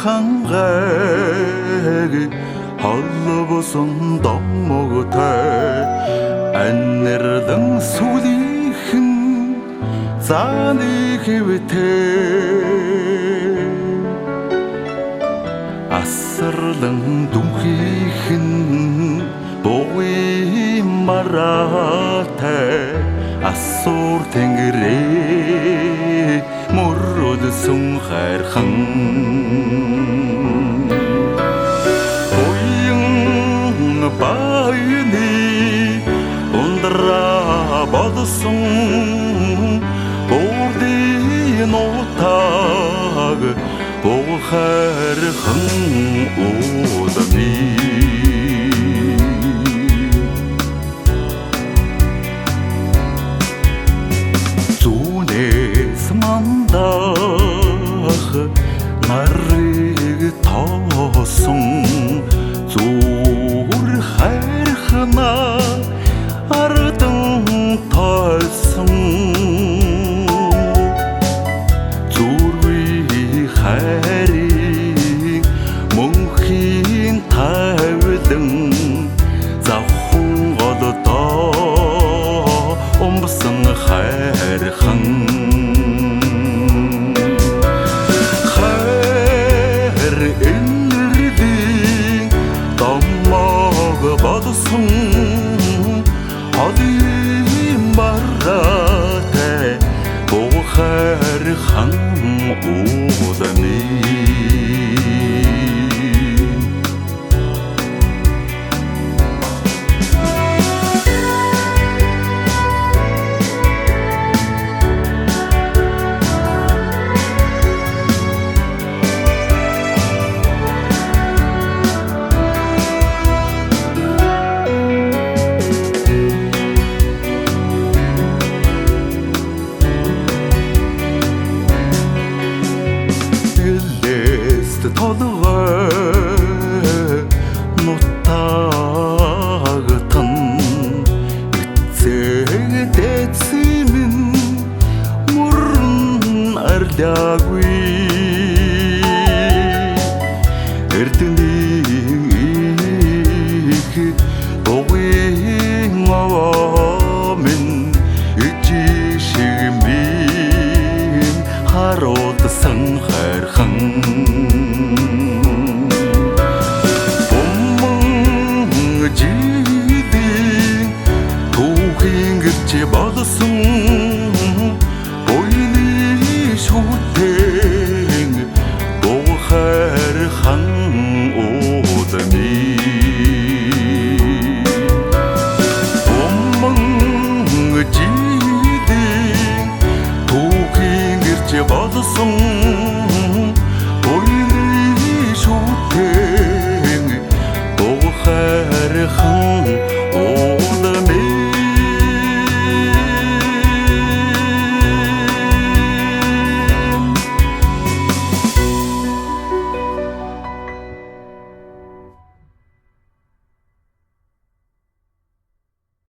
хангааг холбосон домогтой аннердан сүлийнхэн зааны хэвтэй асарлан дүнхийхэн бууи маратай асуур тэнгэрээ мөрөдсөн хайрхан уян баяны ундраа бодсон урдын утаг буу хайрхан удами мандах нарыг тоосон зүр хайрхна ардан тойсон зүрхий хайрыг мөнхийн тавилан завхан голдоо умбсан хайрхан бодсон одын бараатай буу хайрхан удами толгой нутагтан эцэгдэцмэн мөрн арляггүй эрдэнийх богын авамэн ичишигмэн харуудсан хайрхан бодсон буйны шүтэн буу хайрхан удами бомбон жидэн түүхийн гэрч бодсон буйны шүтэн буу хайрхан